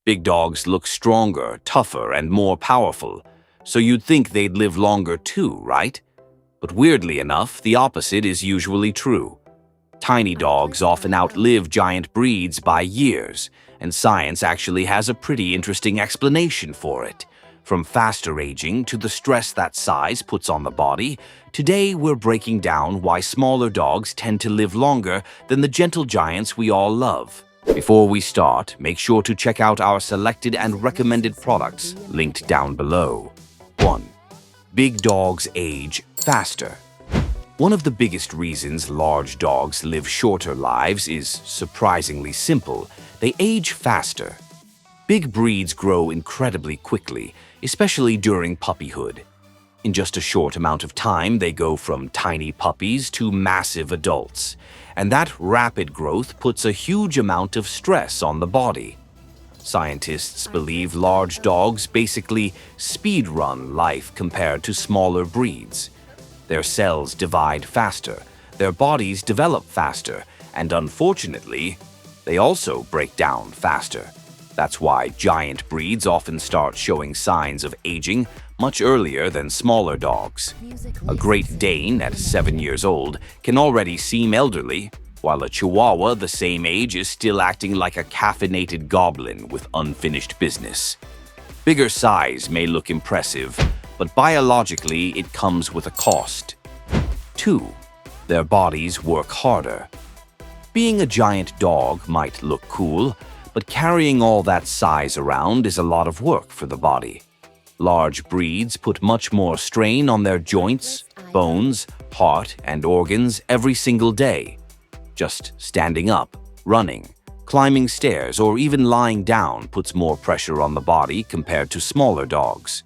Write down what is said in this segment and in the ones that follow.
Big dogs look stronger, tougher, and more powerful, so you'd think they'd live longer too, right? But weirdly enough, the opposite is usually true. Tiny dogs often outlive giant breeds by years, and science actually has a pretty interesting explanation for it. From faster aging to the stress that size puts on the body, today we're breaking down why smaller dogs tend to live longer than the gentle giants we all love. Before we start, make sure to check out our selected and recommended products linked down below. 1. Big dogs age faster. One of the biggest reasons large dogs live shorter lives is surprisingly simple. They age faster. Big breeds grow incredibly quickly, especially during puppyhood. In just a short amount of time, they go from tiny puppies to massive adults, and that rapid growth puts a huge amount of stress on the body. Scientists believe large dogs basically speed-run life compared to smaller breeds. Their cells divide faster, their bodies develop faster, and unfortunately, they also break down faster. That's why giant breeds often start showing signs of aging much earlier than smaller dogs. A Great Dane at 7 years old can already seem elderly, while a Chihuahua the same age is still acting like a caffeinated goblin with unfinished business. Bigger size may look impressive, but biologically it comes with a cost. 2. Their bodies work harder. Being a giant dog might look cool, but carrying all that size around is a lot of work for the body. Large breeds put much more strain on their joints, bones, heart, and organs every single day. Just standing up, running, climbing stairs, or even lying down puts more pressure on the body compared to smaller dogs.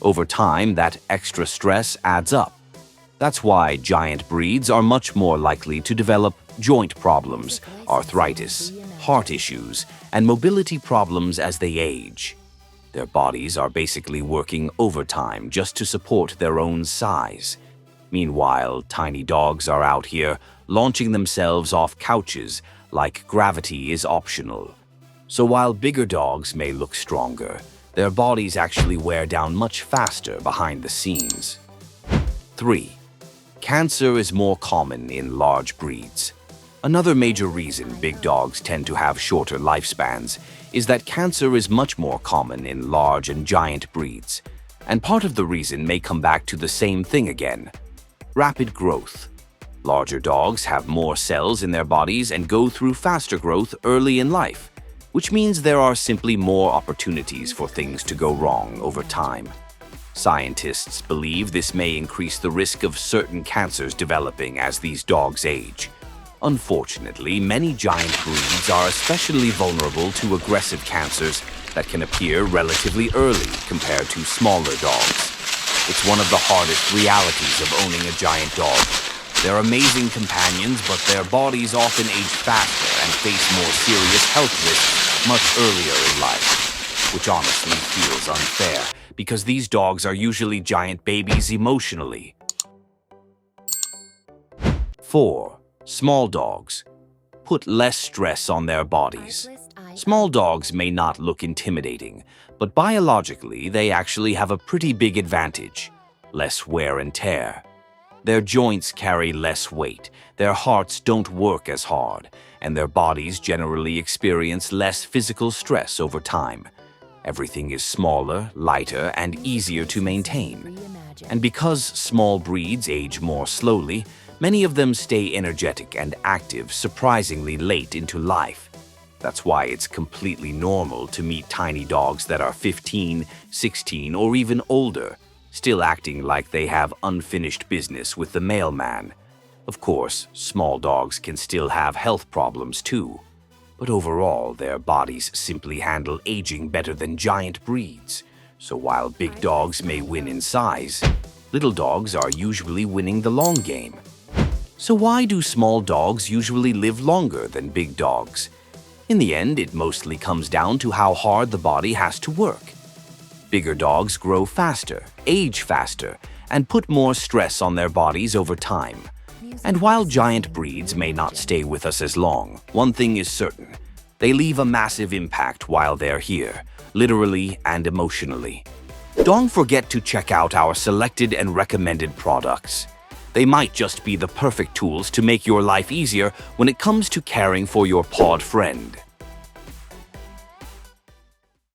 Over time, that extra stress adds up. That's why giant breeds are much more likely to develop joint problems, arthritis, heart issues, and mobility problems as they age. Their bodies are basically working overtime just to support their own size. Meanwhile, tiny dogs are out here launching themselves off couches like gravity is optional. So while bigger dogs may look stronger, their bodies actually wear down much faster behind the scenes. 3. Cancer is more common in large breeds. Another major reason big dogs tend to have shorter lifespans is that cancer is much more common in large and giant breeds. And part of the reason may come back to the same thing again: rapid growth. Larger dogs have more cells in their bodies and go through faster growth early in life, which means there are simply more opportunities for things to go wrong over time. Scientists believe this may increase the risk of certain cancers developing as these dogs age. Unfortunately, many giant breeds are especially vulnerable to aggressive cancers that can appear relatively early compared to smaller dogs. It's one of the hardest realities of owning a giant dog. They're amazing companions, but their bodies often age faster and face more serious health risks much earlier in life, which honestly feels unfair because these dogs are usually giant babies emotionally. 4. Small dogs put less stress on their bodies. Small dogs may not look intimidating, but biologically they actually have a pretty big advantage: less wear and tear. Their joints carry less weight, their hearts don't work as hard, and their bodies generally experience less physical stress over time. Everything is smaller, lighter, and easier to maintain. And because small breeds age more slowly, many of them stay energetic and active surprisingly late into life. That's why it's completely normal to meet tiny dogs that are 15, 16, or even older, still acting like they have unfinished business with the mailman. Of course, small dogs can still have health problems too, but overall their bodies simply handle aging better than giant breeds. So while big dogs may win in size, little dogs are usually winning the long game. So why do small dogs usually live longer than big dogs? In the end, it mostly comes down to how hard the body has to work. Bigger dogs grow faster, age faster, and put more stress on their bodies over time. And while giant breeds may not stay with us as long, one thing is certain: They leave a massive impact while they're here, literally and emotionally. Don't forget to check out our selected and recommended products. They might just be the perfect tools to make your life easier when it comes to caring for your pawed friend.